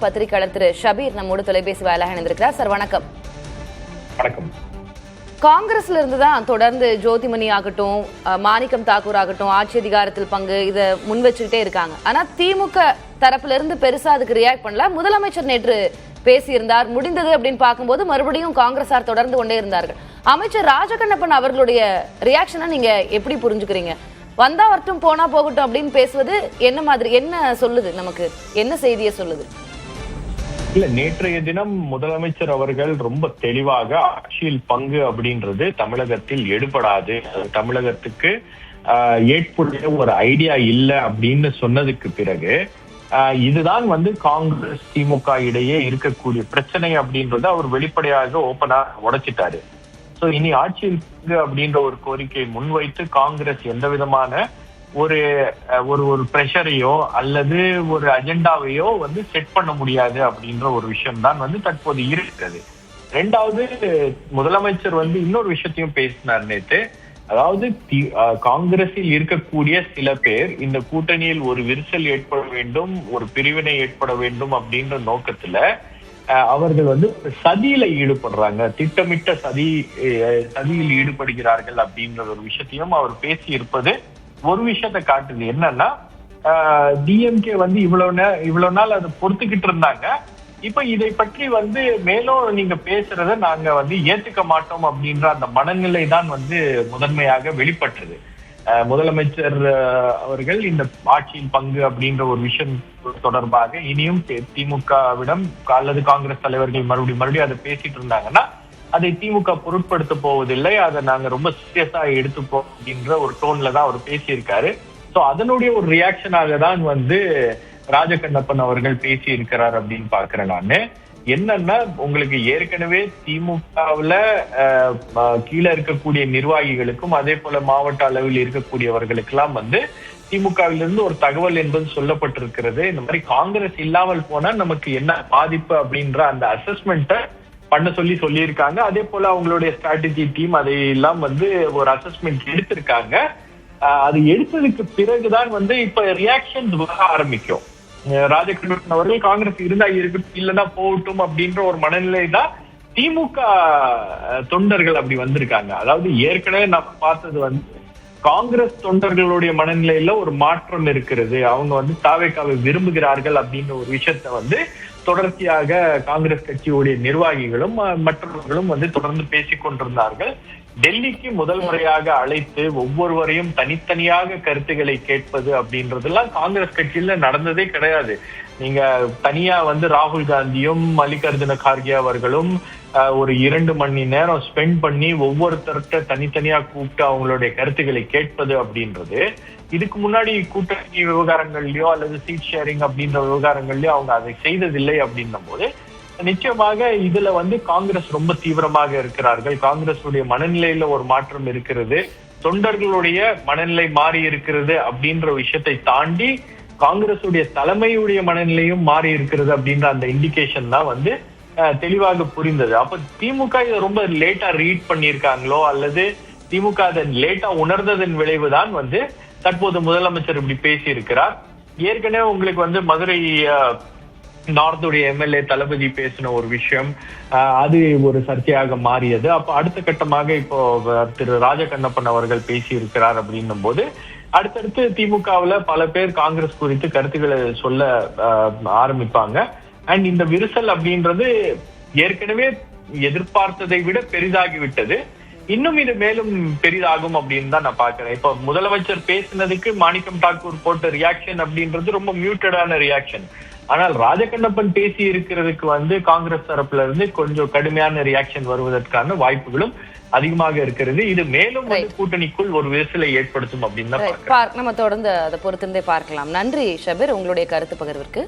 பத்திரிகையாளர் திரு ஷபீர் நம்மோடு தொலைபேசி வாயிலாக இணைந்திருக்கிறார். சார் வணக்கம். வணக்கம். காங்கிரஸ்ல இருந்து தான் தொடர்ந்து ஜோதிமணி ஆகட்டும், மாணிக்கம் தாக்கூர் ஆகட்டும், ஆட்சி அதிகாரத்தில் பங்கு இதை முன் வச்சுக்கிட்டே இருக்காங்க. ஆனா திமுக தரப்புல இருந்து பெருசா அதுக்கு ரியாக்ட் பண்ணல. முதலமைச்சர் நேற்று பேசியிருந்தார். முடிந்தது அப்படின்னு பார்க்கும்போது மறுபடியும் காங்கிரசார் தொடர்ந்து கொண்டே இருந்தார்கள். அமைச்சர் ராஜகண்ணப்பன் அவர்களுடைய ரியாக்ஷனை நீங்க எப்படி புரிஞ்சுக்கிறீங்க? வந்தா வரட்டும் போனா போகட்டும் அப்படின்னு பேசுவது என்ன மாதிரி, என்ன சொல்லுது, நமக்கு என்ன செய்தியை சொல்லுது? இல்ல, நேற்றைய தினம் முதலமைச்சர் அவர்கள் ரொம்ப தெளிவாக ஆட்சியில் பங்கு அப்படின்றது தமிழகத்தில் எடுபடாது, தமிழகத்துக்கு ஏற்புடைய ஒரு ஐடியா இல்லை அப்படின்னு சொன்னதுக்கு பிறகு இதுதான் காங்கிரஸ் திமுக இடையே இருக்கக்கூடிய பிரச்சனை அப்படின்றத அவர் வெளிப்படையாக ஓப்பனா உடைச்சிட்டாரு. சோ இனி ஆட்சியில் பங்கு அப்படின்ற ஒரு கோரிக்கையை முன்வைத்து காங்கிரஸ் எந்த விதமான ஒரு ஒரு பிரஷரையோ அல்லது ஒரு அஜெண்டாவையோ செட் பண்ண முடியாது அப்படின்ற ஒரு விஷயம் தான் தற்போது இருக்கிறது. ரெண்டாவது, முதலமைச்சர் இன்னொரு விஷயத்தையும் பேசினார் நேற்று. அதாவது காங்கிரஸில் இருக்கக்கூடிய சில பேர் இந்த கூட்டணியில் ஒரு விரிசல் ஏற்பட வேண்டும், ஒரு பிரிவினை ஏற்பட வேண்டும் அப்படின்ற நோக்கத்துல அவர்கள் சதியில ஈடுபடுறாங்க, திட்டமிட்ட சதியில் ஈடுபடுகிறார்கள் அப்படின்ற ஒரு விஷயத்தையும் அவர் பேசி இருப்பது ஒரு விஷயத்தை காட்டுது. என்னன்னா, டிஎம்கே இவ்வளவு நாள் அதை பொறுத்துக்கிட்டு இருந்தாங்க. இப்ப இதை பற்றி மேலும் நீங்க பேசுறத நாங்க ஏத்துக்க மாட்டோம் அப்படின்ற அந்த மனநிலை தான் முதன்மையாக வெளிப்பட்டது. முதலமைச்சர் அவர்கள் இந்த ஆட்சியின் பங்கு அப்படின்ற ஒரு விஷயம் தொடர்பாக இனியும் திமுகவிடம் அல்லது காங்கிரஸ் தலைவர்கள் மறுபடியும் அதை பேசிட்டு இருந்தாங்கன்னா அதை திமுக பொருட்படுத்த போவதில்லை, அதை நாங்க ரொம்ப சீரியஸா எடுத்துப்போம் அப்படின்ற ஒரு டோன்ல தான் அவர் பேசியிருக்காரு. சோ அதனுடைய ஒரு ரியாக்ஷனாக தான் ராஜகண்ணப்பன் அவர்கள் பேசி இருக்கிறார் அப்படின்னு பாக்குறேன் நானு. என்னன்னா, உங்களுக்கு ஏற்கனவே திமுகவுல கீழே இருக்கக்கூடிய நிர்வாகிகளுக்கும் அதே போல மாவட்ட அளவில் இருக்கக்கூடியவர்களுக்கு எல்லாம் திமுகவிலிருந்து ஒரு தகவல் என்பது சொல்லப்பட்டிருக்கிறது. இந்த மாதிரி காங்கிரஸ் இல்லாமல் போனா நமக்கு என்ன பாதிப்பு அப்படின்ற அந்த அசஸ்மெண்ட்டை பண்ண சொல்லியிருக்காங்க. அதே போல அவங்களுடைய ஸ்ட்ராட்டஜி டீம் அதையெல்லாம் ஒரு அசஸ்மெண்ட் எடுத்திருக்காங்க. அது எடுத்ததுக்கு பிறகுதான் இப்ப ரியாக்ஷன்ஸ் வர ஆரம்பிக்கும். ராஜகண்ணப்பன் அவர்கள் காங்கிரஸ் இருந்தா இருக்கட்டும், இல்லைன்னா போகட்டும் அப்படின்ற ஒரு மனநிலை தான் திமுக தொண்டர்கள் அப்படி வந்திருக்காங்க. அதாவது ஏற்கனவே நான் பார்த்தது காங்கிரஸ் தொண்டர்களுடைய மனநிலையில ஒரு மாற்றம் இருக்கிறது, அவங்க தாவேக்காவை விரும்புகிறார்கள் அப்படின்ற ஒரு விஷயத்த தொடர்ச்சியாக காங்கிரஸ் கட்சியுடைய நிர்வாகிகளும் மற்றவர்களும் தொடர்ந்து பேசிக் கொண்டிருந்தார்கள். டெல்லிக்கு முதல் முறையாக அழைத்து ஒவ்வொருவரையும் தனித்தனியாக கருத்துக்களை கேட்பது அப்படின்றதெல்லாம் காங்கிரஸ் கட்சியில நடந்ததே கிடையாது. நீங்க தனியா ராகுல் காந்தியும் மல்லிகார்ஜுன கார்கே அவர்களும் ஒரு 2 மணி நேரம் ஸ்பெண்ட் பண்ணி ஒவ்வொருத்தர்கிட்ட தனித்தனியா கூப்பிட்டு அவங்களுடைய கருத்துக்களை கேட்பது அப்படின்றது இதுக்கு முன்னாடி கூட்டணி விவகாரங்கள்லயோ அல்லது சீட் ஷேரிங் அப்படின்ற விவகாரங்கள்லயோ அவங்க அதை செய்ததில்லை அப்படின்னும் போது நிச்சயமாக இதுல காங்கிரஸ் ரொம்ப தீவிரமாக இருக்கிறார்கள். காங்கிரஸுடைய மனநிலையில ஒரு மாற்றம் இருக்கிறது, தொண்டர்களுடைய மனநிலை மாறி இருக்கிறது அப்படின்ற விஷயத்தை தாண்டி காங்கிரஸுடைய தலைமையுடைய மனநிலையும் மாறி இருக்கிறது அப்படின்ற அந்த இண்டிகேஷன் தான் தெளிவாக புரிந்தது. அப்ப திமுக இதை ரொம்ப லேட்டா ரீட் பண்ணியிருக்காங்களோ அல்லது திமுக அதை லேட்டா உணர்ந்ததன் விளைவுதான் தற்போது முதலமைச்சர் இப்படி பேசி இருக்கிறார். ஏற்கனவே உங்களுக்கு மதுரை நார்த்துடைய எம்எல்ஏ தளபதி பேசின ஒரு விஷயம் அது ஒரு சர்ச்சையாக மாறியது. அப்ப அடுத்த கட்டமாக இப்போ திரு ராஜகண்ணப்பன் அவர்கள் பேசி இருக்கிறார் அப்படின்னும் போது அடுத்தடுத்து திமுகவுல பல பேர் காங்கிரஸ் குறித்து கருத்துக்களை சொல்ல ஆரம்பிப்பாங்க. அண்ட் இந்த விரிசல் அப்படின்றது ஏற்கனவே எதிர்பார்த்ததை விட பெரிதாகிவிட்டது. இன்னும் இது மேலும் பெரிதாகும் அப்படின்னு தான் நான் பாக்குறேன். இப்ப முதலமைச்சர் பேசினதுக்கு மாணிக்கம் தாக்கூர் போட்ட ரியாக்ஷன் அப்படின்றது ரொம்ப மியூட்டடான ரியாக்ஷன். ஆனால் ராஜகண்ணப்பன் பேசி இருக்கிறதுக்கு காங்கிரஸ் தரப்புல இருந்து கொஞ்சம் கடுமையான ரியாக்ஷன் வருவதற்கான வாய்ப்புகளும் அதிகமாக இருக்கிறது. இது மேலும் கூட்டணிக்குள் ஒரு விரிசலை ஏற்படுத்தும் அப்படின்னு தான் நம்ம தொடர்ந்து அதை பொறுத்திருந்தே பார்க்கலாம். நன்றி ஷபீர், உங்களுடைய கருத்து பகிர்விற்கு.